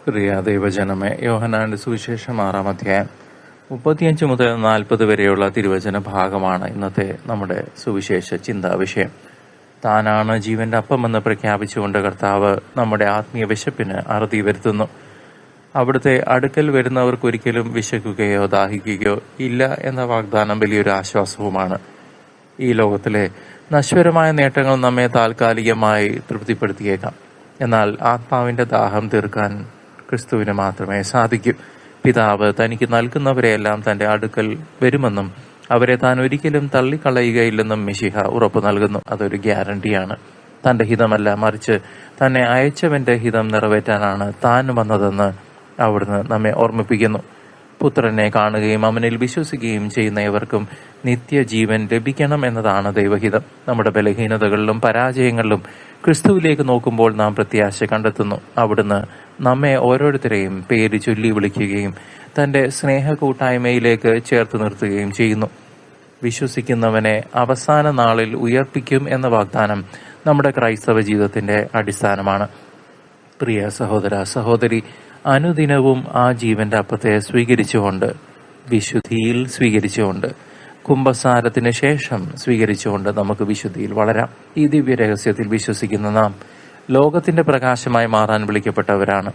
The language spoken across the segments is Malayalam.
പ്രിയ ദൈവജനമേ, യോഹന്നാന്റെ സുവിശേഷം 6-ാം അധ്യായം 35 മുതൽ 40 വരെയുള്ള തിരുവചന ഭാഗമാണ് ഇന്നത്തെ നമ്മുടെ സുവിശേഷ ചിന്താ വിഷയം. താനാണ് ജീവന്റെ അപ്പമെന്ന് പ്രഖ്യാപിച്ചുകൊണ്ട് കർത്താവ് നമ്മുടെ ആത്മീയ വിശപ്പിന് അറുതി വരുത്തുന്നു. അവിടുത്തെ അടുക്കൽ വരുന്നവർക്കൊരിക്കലും വിശക്കുകയോ ദാഹിക്കുകയോ ഇല്ല എന്ന വാഗ്ദാനം വലിയൊരു ആശ്വാസവുമാണ്. ഈ ലോകത്തിലെ നശ്വരമായ നേട്ടങ്ങൾ നമ്മെ താൽക്കാലികമായി തൃപ്തിപ്പെടുത്തിയേക്കാം. എന്നാൽ ആത്മാവിന്റെ ദാഹം തീർക്കാൻ ക്രിസ്തുവിന് മാത്രമേ സാധിക്കൂ. പിതാവ് തനിക്ക് നൽകുന്നവരെയെല്ലാം തന്റെ അടുക്കൽ വരുമെന്നും അവരെ താൻ ഒരിക്കലും തള്ളിക്കളയുകയില്ലെന്നും മിശിഹ ഉറപ്പു നൽകുന്നു. അതൊരു ഗ്യാരണ്ടിയാണ്. തന്റെ ഹിതമല്ല, മറിച്ച് തന്നെ അയച്ചവന്റെ ഹിതം നിറവേറ്റാനാണ് താൻ വന്നതെന്ന് അവിടുന്ന് നമ്മെ ഓർമ്മിപ്പിക്കുന്നു. പുത്രനെ കാണുകയും അവനിൽ വിശ്വസിക്കുകയും ചെയ്യുന്ന ഏവർക്കും നിത്യജീവൻ ലഭിക്കണം എന്നതാണ് ദൈവഹിതം. നമ്മുടെ ബലഹീനതകളിലും പരാജയങ്ങളിലും ക്രിസ്തുവിലേക്ക് നോക്കുമ്പോൾ നാം പ്രത്യാശ കണ്ടെത്തുന്നു. അവിടുന്ന് നമ്മെ ഓരോരുത്തരെയും പേര് ചൊല്ലി വിളിക്കുകയും തന്റെ സ്നേഹ കൂട്ടായ്മയിലേക്ക് ചേർത്ത് നിർത്തുകയും ചെയ്യുന്നു. വിശ്വസിക്കുന്നവനെ അവസാന നാളിൽ ഉയർപ്പിക്കും എന്ന വാഗ്ദാനം നമ്മുടെ ക്രൈസ്തവ ജീവിതത്തിന്റെ അടിസ്ഥാനമാണ്. പ്രിയ സഹോദര സഹോദരി, അനുദിനവും ആ ജീവന്റെ അപ്പത്തെ സ്വീകരിച്ചുകൊണ്ട്, വിശുദ്ധിയിൽ സ്വീകരിച്ചുകൊണ്ട്, കുംഭസാരത്തിന് ശേഷം സ്വീകരിച്ചുകൊണ്ട് നമുക്ക് വിശുദ്ധിയിൽ വളരാം. ഈ ദിവ്യ രഹസ്യത്തിൽ വിശ്വസിക്കുന്ന നാം ലോകത്തിന്റെ പ്രകാശമായി മാറാൻ വിളിക്കപ്പെട്ടവരാണ്.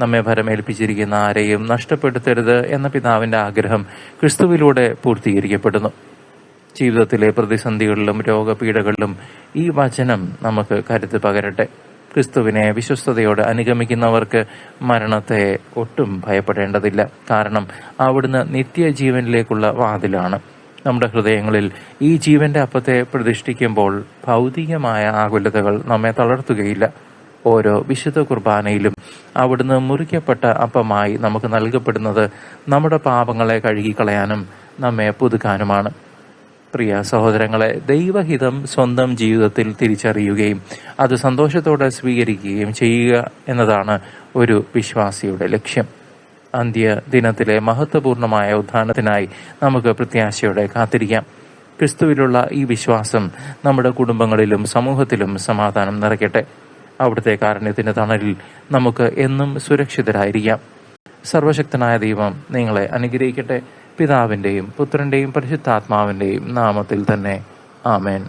നമ്മെ ഭരമേൽപ്പിച്ചിരിക്കുന്ന ആരെയും നഷ്ടപ്പെടുത്തരുത് എന്ന പിതാവിന്റെ ആഗ്രഹം ക്രിസ്തുവിലൂടെ പൂർത്തീകരിക്കപ്പെടുന്നു. ജീവിതത്തിലെ പ്രതിസന്ധികളിലും രോഗപീഠകളിലും ഈ വചനം നമുക്ക് കരുത്ത് പകരട്ടെ. ക്രിസ്തുവിനെ വിശ്വസ്തയോടെ അനുഗമിക്കുന്നവർക്ക് മരണത്തെ ഒട്ടും ഭയപ്പെടേണ്ടതില്ല. കാരണം അവിടുന്ന് നിത്യജീവനിലേക്കുള്ള വാതിലാണ്. നമ്മുടെ ഹൃദയങ്ങളിൽ ഈ ജീവന്റെ അപ്പത്തെ പ്രതിഷ്ഠിക്കുമ്പോൾ ഭൗതികമായ ആകുലതകൾ നമ്മെ തളർത്തുകയില്ല. ഓരോ വിശുദ്ധ കുർബാനയിലും അവിടുന്ന് മുറിക്കപ്പെട്ട അപ്പമായി നമുക്ക് നൽകപ്പെടുന്നത് നമ്മുടെ പാപങ്ങളെ കഴുകിക്കളയാനും നമ്മെ പുതുക്കാനുമാണ്. പ്രിയ സഹോദരങ്ങളെ, ദൈവഹിതം സ്വന്തം ജീവിതത്തിൽ തിരിച്ചറിയുകയും അത് സന്തോഷത്തോടെ സ്വീകരിക്കുകയും ചെയ്യുക എന്നതാണ് ഒരു വിശ്വാസിയുടെ ലക്ഷ്യം. അന്ത്യ ദിനത്തിലെ മഹത്വപൂർണമായ ഉത്ഥാനത്തിനായി നമുക്ക് പ്രത്യാശയോടെ കാത്തിരിക്കാം. ക്രിസ്തുവിലുള്ള ഈ വിശ്വാസം നമ്മുടെ കുടുംബങ്ങളിലും സമൂഹത്തിലും സമാധാനം നിറയ്ക്കട്ടെ. അവിടുത്തെ കാരുണ്യത്തിന്റെ തണലിൽ നമുക്ക് എന്നും സുരക്ഷിതരായിരിക്കാം. സർവശക്തനായ ദൈവം നിങ്ങളെ അനുഗ്രഹിക്കട്ടെ. പിതാവിന്റെയും പുത്രന്റെയും പരിശുദ്ധാത്മാവിന്റെയും നാമത്തിൽ തന്നെ. ആമേൻ.